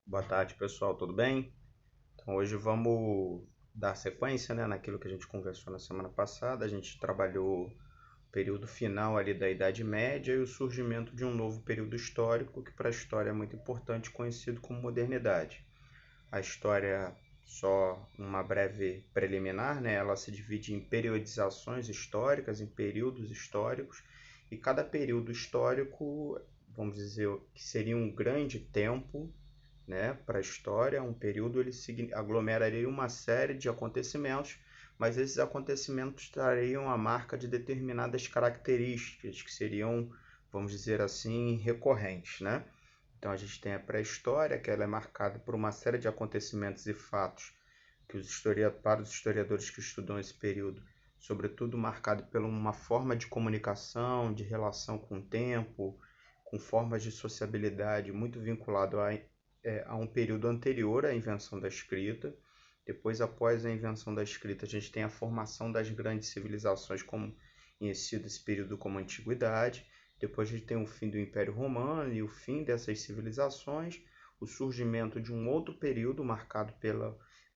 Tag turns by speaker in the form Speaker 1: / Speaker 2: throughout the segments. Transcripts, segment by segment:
Speaker 1: Boa tarde, pessoal, tudo bem? Então, hoje vamos dar sequência, né, naquilo que a gente conversou na semana passada. A gente trabalhou o período final ali da Idade Média e o surgimento de um novo período histórico que para a história é muito importante, conhecido como modernidade. A história, só uma breve preliminar, né, ela se divide em periodizações históricas, em períodos históricos, e cada período histórico, vamos dizer que seria um grande tempo, né, para a história, um período ele aglomeraria uma série de acontecimentos, mas esses acontecimentos trariam a marca de determinadas características que seriam, vamos dizer assim, recorrentes, né? Então a gente tem a pré-história, que ela é marcada por uma série de acontecimentos e fatos que para os historiadores que estudam esse período, sobretudo marcado por uma forma de comunicação, de relação com o tempo, com formas de sociabilidade muito vinculado a um período anterior à invenção da escrita. Depois, após a invenção da escrita, a gente tem a formação das grandes civilizações, como conhecido esse período como Antiguidade. Depois a gente tem o fim do Império Romano e o fim dessas civilizações, o surgimento de um outro período marcado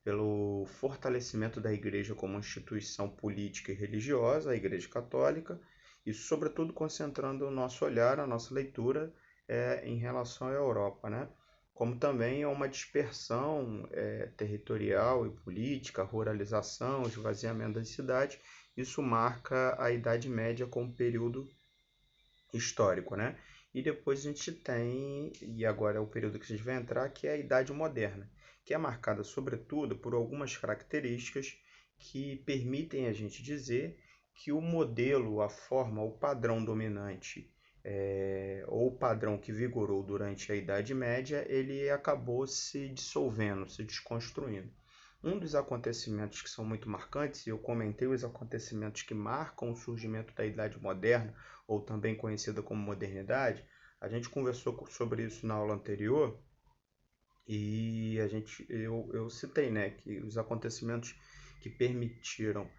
Speaker 1: pelo fortalecimento da Igreja como instituição política e religiosa, a Igreja Católica, e sobretudo concentrando o nosso olhar, a nossa leitura em relação à Europa, né? Como também é uma dispersão territorial e política, ruralização, esvaziamento das cidades. Isso marca a Idade Média como período histórico, né? E depois a gente tem, e agora é o período que a gente vai entrar, que é a Idade Moderna, que é marcada sobretudo por algumas características que permitem a gente dizer que o modelo, a forma, o padrão dominante ou o padrão que vigorou durante a Idade Média, ele acabou se dissolvendo, se desconstruindo. Um dos acontecimentos que são muito marcantes, e eu comentei os acontecimentos que marcam o surgimento da Idade Moderna, ou também conhecida como modernidade, a gente conversou sobre isso na aula anterior e eu citei, né, que os acontecimentos que permitiram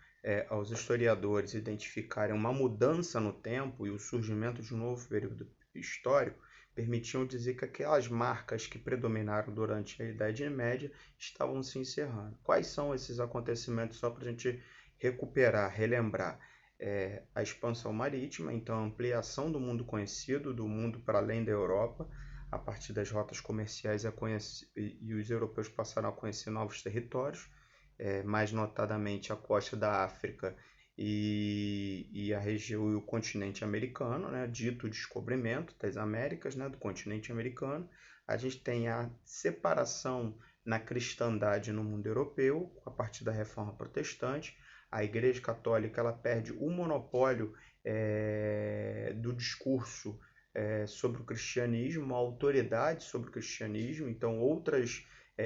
Speaker 1: aos historiadores identificarem uma mudança no tempo e o surgimento de um novo período histórico permitiam dizer que aquelas marcas que predominaram durante a Idade Média estavam se encerrando. Quais são esses acontecimentos, só para a gente recuperar, relembrar? A expansão marítima, então a ampliação do mundo conhecido, do mundo para além da Europa, a partir das rotas comerciais e os europeus passaram a conhecer novos territórios, mais notadamente a costa da África e a região e o continente americano, né, dito descobrimento das Américas, né, do continente americano. A gente tem a separação na cristandade no mundo europeu, a partir da Reforma Protestante. A Igreja Católica ela perde o monopólio do discurso sobre o cristianismo, a autoridade sobre o cristianismo. Então, outras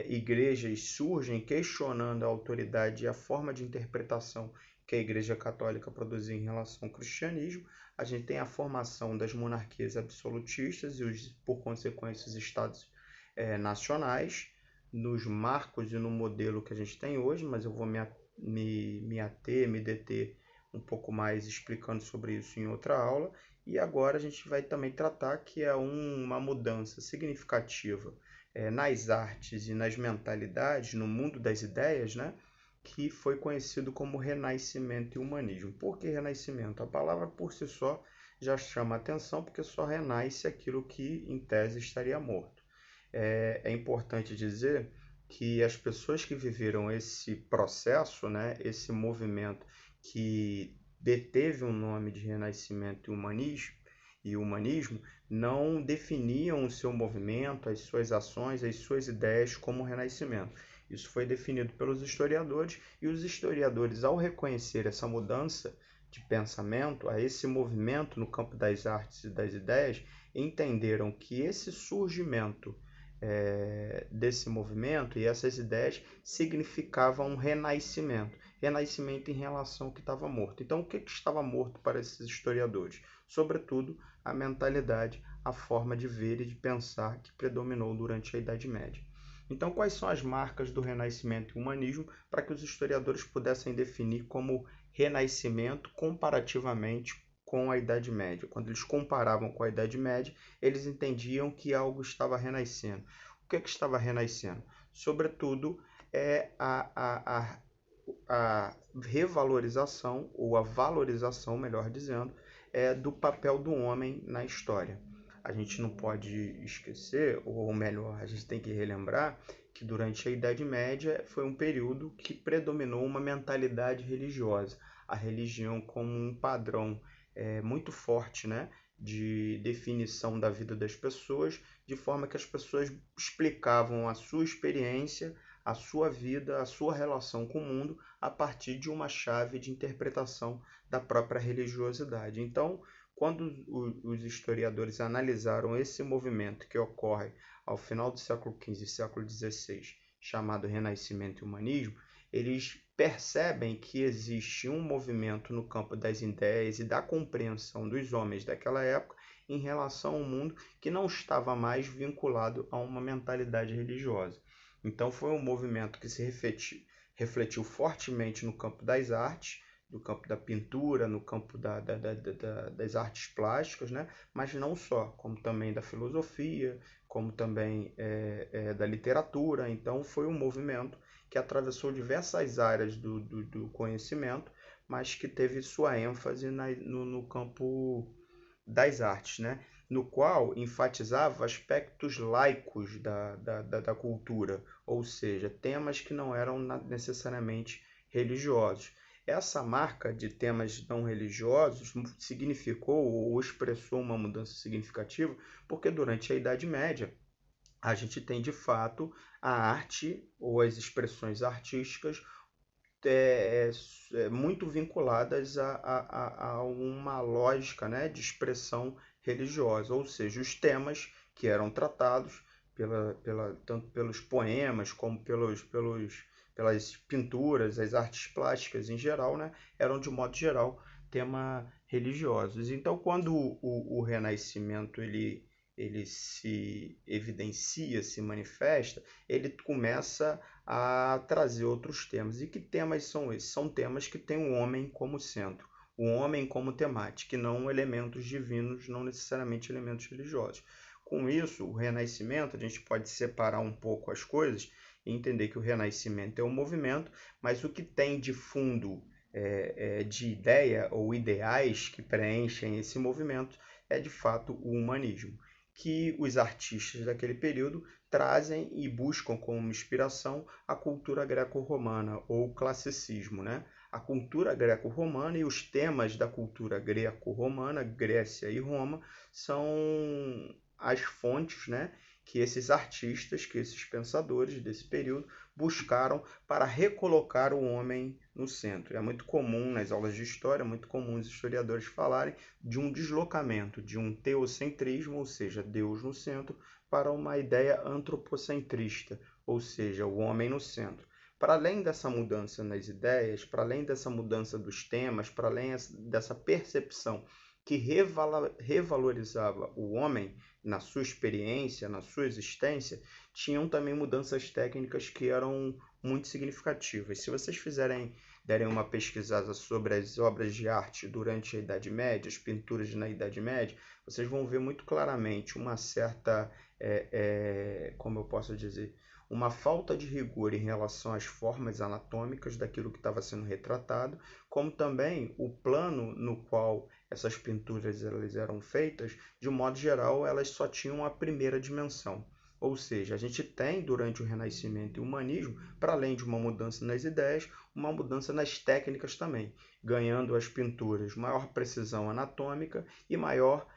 Speaker 1: igrejas surgem questionando a autoridade e a forma de interpretação que a Igreja Católica produziu em relação ao cristianismo. A gente tem a formação das monarquias absolutistas e, por consequência, os estados nacionais, nos marcos e no modelo que a gente tem hoje, mas eu vou me deter um pouco mais explicando sobre isso em outra aula. E agora a gente vai também tratar que é uma mudança significativa nas artes e nas mentalidades, no mundo das ideias, né? Que foi conhecido como Renascimento e Humanismo. Por que Renascimento? A palavra por si só já chama atenção, porque só renasce aquilo que em tese estaria morto. É importante dizer que as pessoas que viveram esse processo, né, esse movimento que deteve o nome de Renascimento e Humanismo, não definiam o seu movimento, as suas ações, as suas ideias como Renascimento. Isso foi definido pelos historiadores, e os historiadores, ao reconhecer essa mudança de pensamento, a esse movimento no campo das artes e das ideias, entenderam que esse surgimento desse movimento e essas ideias significavam um renascimento. Renascimento em relação ao que estava morto. Então, o que estava morto para esses historiadores? Sobretudo, a mentalidade, a forma de ver e de pensar que predominou durante a Idade Média. Então, quais são as marcas do Renascimento e Humanismo para que os historiadores pudessem definir como Renascimento comparativamente com a Idade Média? Quando eles comparavam com a Idade Média, eles entendiam que algo estava renascendo. O que estava renascendo? Sobretudo, é a revalorização, ou a valorização, melhor dizendo, do papel do homem na história. A gente não pode esquecer, ou melhor, a gente tem que relembrar que durante a Idade Média foi um período que predominou uma mentalidade religiosa, a religião como um padrão muito forte, né, de definição da vida das pessoas, de forma que as pessoas explicavam a sua experiência, a sua vida, a sua relação com o mundo a partir de uma chave de interpretação da própria religiosidade. Então, quando os historiadores analisaram esse movimento que ocorre ao final do século XV e século XVI, chamado Renascimento e Humanismo, eles percebem que existe um movimento no campo das ideias e da compreensão dos homens daquela época em relação ao mundo que não estava mais vinculado a uma mentalidade religiosa. Então foi um movimento que se refletiu fortemente no campo das artes, no campo da pintura, no campo das artes plásticas, né? Mas não só, como também da filosofia, como também da literatura. Então foi um movimento que atravessou diversas áreas do conhecimento, mas que teve sua ênfase no campo das artes, né? No qual enfatizava aspectos laicos da cultura, ou seja, temas que não eram necessariamente religiosos. Essa marca de temas não religiosos significou ou expressou uma mudança significativa, porque durante a Idade Média a gente tem de fato a arte ou as expressões artísticas muito vinculadas a uma lógica, né, de expressão religiosa, ou seja, os temas que eram tratados tanto pelos poemas como pelas pinturas, as artes plásticas em geral, né, eram de modo geral tema religiosos. Então, quando o Renascimento ele se evidencia, se manifesta, ele começa a trazer outros temas. E que temas são esses? São temas que têm o homem como centro, o homem como temática, e não elementos divinos, não necessariamente elementos religiosos. Com isso, o Renascimento, a gente pode separar um pouco as coisas e entender que o Renascimento é um movimento, mas o que tem de fundo de ideia ou ideais que preenchem esse movimento é de fato o humanismo, que os artistas daquele período trazem e buscam como inspiração a cultura greco-romana ou classicismo, né? A cultura greco-romana e os temas da cultura greco-romana, Grécia e Roma, são as fontes, né, que esses artistas, que esses pensadores desse período buscaram para recolocar o homem no centro. É muito comum nas aulas de história, é muito comum os historiadores falarem de um deslocamento, de um teocentrismo, ou seja, Deus no centro, para uma ideia antropocentrista, ou seja, o homem no centro. Para além dessa mudança nas ideias, para além dessa mudança dos temas, para além dessa percepção que revalorizava o homem na sua experiência, na sua existência, tinham também mudanças técnicas que eram muito significativas. Se vocês derem uma pesquisada sobre as obras de arte durante a Idade Média, as pinturas na Idade Média, vocês vão ver muito claramente uma certa, como eu posso dizer, uma falta de rigor em relação às formas anatômicas daquilo que estava sendo retratado, como também o plano no qual essas pinturas elas eram feitas, de um modo geral, elas só tinham a primeira dimensão. Ou seja, a gente tem, durante o Renascimento e o Humanismo, para além de uma mudança nas ideias, uma mudança nas técnicas também, ganhando as pinturas maior precisão anatômica e maior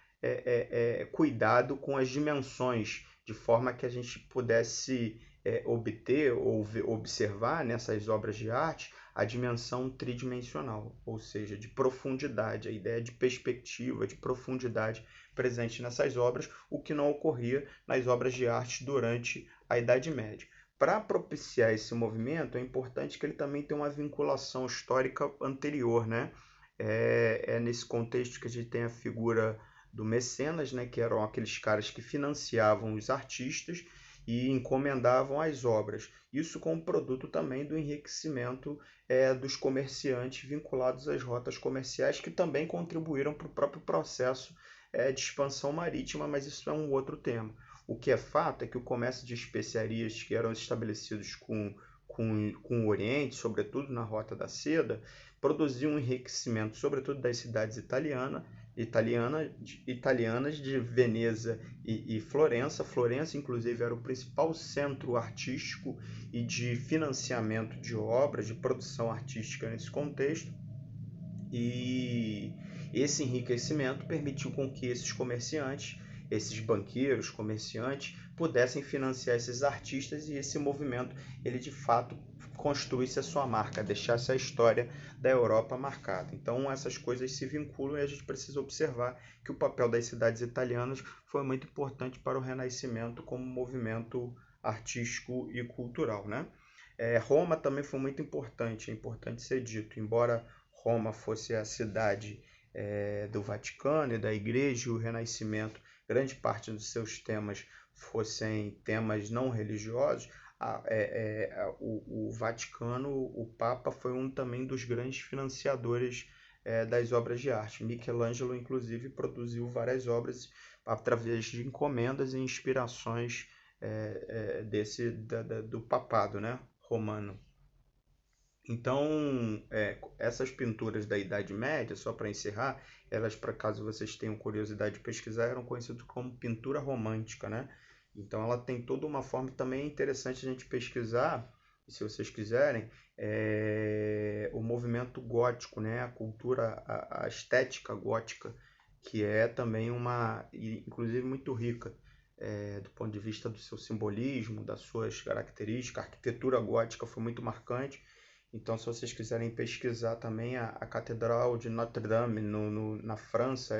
Speaker 1: cuidado com as dimensões, de forma que a gente pudesse obter ou observar nessas obras de arte a dimensão tridimensional, ou seja, de profundidade, a ideia de perspectiva, de profundidade presente nessas obras, o que não ocorria nas obras de arte durante a Idade Média. Para propiciar esse movimento, é importante que ele também tenha uma vinculação histórica anterior, né? É nesse contexto que a gente tem a figura do mecenas, né, que eram aqueles caras que financiavam os artistas e encomendavam as obras. Isso como produto também do enriquecimento dos comerciantes vinculados às rotas comerciais, que também contribuíram para o próprio processo de expansão marítima, mas isso é um outro tema. O que é fato é que o comércio de especiarias que eram estabelecidos com o Oriente, sobretudo na Rota da Seda, produziu um enriquecimento, sobretudo das cidades italianas de Veneza e Florença. Florença, inclusive, era o principal centro artístico e de financiamento de obras, de produção artística nesse contexto. E esse enriquecimento permitiu com que esses comerciantes, esses banqueiros, comerciantes, pudessem financiar esses artistas, e esse movimento, ele de fato construísse a sua marca, deixasse a história da Europa marcada. Então essas coisas se vinculam e a gente precisa observar que o papel das cidades italianas foi muito importante para o Renascimento como movimento artístico e cultural, né? Roma também foi muito importante, é importante ser dito, embora Roma fosse a cidade do Vaticano e da Igreja, e o Renascimento, grande parte dos seus temas fossem temas não religiosos, o Vaticano, o Papa, foi um também dos grandes financiadores das obras de arte. Michelangelo, inclusive, produziu várias obras através de encomendas e inspirações do papado, né, romano. Então, essas pinturas da Idade Média, só para encerrar, elas, para caso vocês tenham curiosidade de pesquisar, eram conhecidas como pintura romântica, né? Então, ela tem toda uma forma também interessante a gente pesquisar, se vocês quiserem, o movimento gótico, né? A cultura, a estética gótica, que é também inclusive, muito rica, do ponto de vista do seu simbolismo, das suas características. A arquitetura gótica foi muito marcante. Então, se vocês quiserem pesquisar também, a Catedral de Notre-Dame na França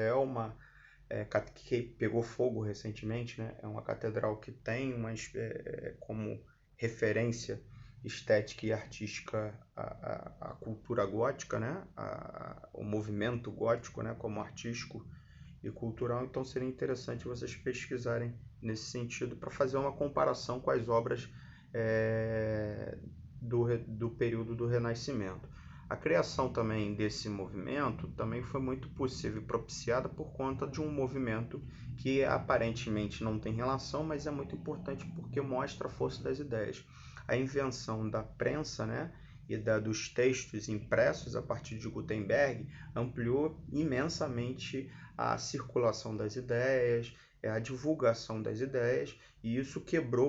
Speaker 1: que pegou fogo recentemente, né? É uma catedral que tem como referência estética e artística a cultura gótica, né? O movimento gótico, né? Como artístico e cultural. Então, seria interessante vocês pesquisarem nesse sentido para fazer uma comparação com as obras do período do Renascimento. A criação também desse movimento também foi muito possível e propiciada por conta de um movimento que aparentemente não tem relação, mas é muito importante porque mostra a força das ideias. A invenção da prensa, né, e dos textos impressos a partir de Gutenberg ampliou imensamente a circulação das ideias, a divulgação das ideias, e isso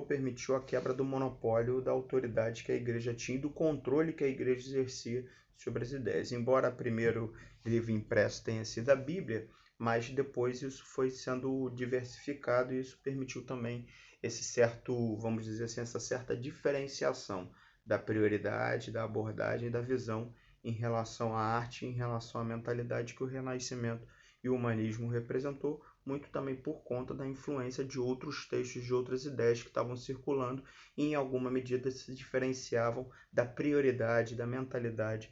Speaker 1: permitiu a quebra do monopólio da autoridade que a igreja tinha e do controle que a igreja exercia sobre as ideias. Embora o primeiro livro impresso tenha sido a Bíblia, mas depois isso foi sendo diversificado, e isso permitiu também esse certo, vamos dizer assim, essa certa diferenciação da prioridade, da abordagem, da visão em relação à arte, em relação à mentalidade que o Renascimento e o humanismo representou, muito também por conta da influência de outros textos, de outras ideias que estavam circulando e em alguma medida se diferenciavam da prioridade, da mentalidade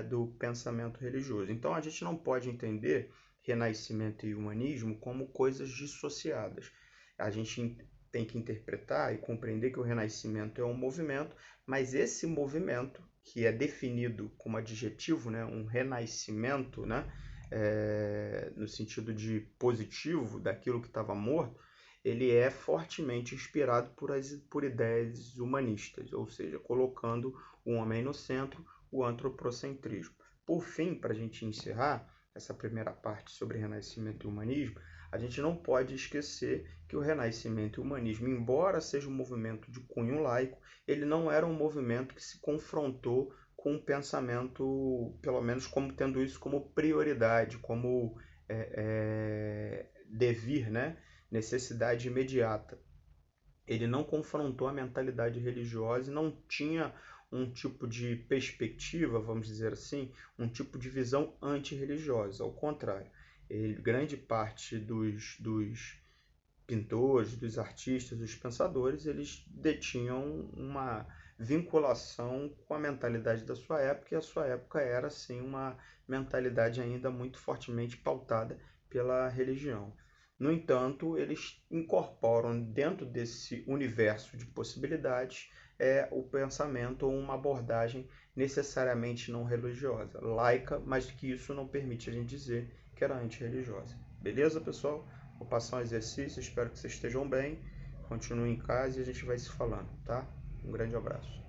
Speaker 1: do pensamento religioso. Então a gente não pode entender Renascimento e humanismo como coisas dissociadas. A gente tem que interpretar e compreender que o Renascimento é um movimento, mas esse movimento, que é definido como adjetivo, né, um renascimento, né, no sentido de positivo daquilo que estava morto, ele é fortemente inspirado por ideias humanistas, ou seja, colocando o homem no centro, o antropocentrismo. Por fim, para a gente encerrar essa primeira parte sobre Renascimento e humanismo, a gente não pode esquecer que o Renascimento e o humanismo, embora seja um movimento de cunho laico, ele não era um movimento que se confrontou com o pensamento, pelo menos como tendo isso como prioridade, como devir, né? Necessidade imediata. Ele não confrontou a mentalidade religiosa e não tinha um tipo de perspectiva, vamos dizer assim, um tipo de visão antirreligiosa. Ao contrário, grande parte dos pintores, dos artistas, dos pensadores, eles detinham uma vinculação com a mentalidade da sua época, e a sua época era, sim, uma mentalidade ainda muito fortemente pautada pela religião. No entanto, eles incorporam dentro desse universo de possibilidades o pensamento ou uma abordagem necessariamente não religiosa, laica, mas que isso não permite a gente dizer que era antirreligiosa. Beleza, pessoal? Vou passar um exercício, espero que vocês estejam bem. Continuem em casa e a gente vai se falando, tá? Um grande abraço.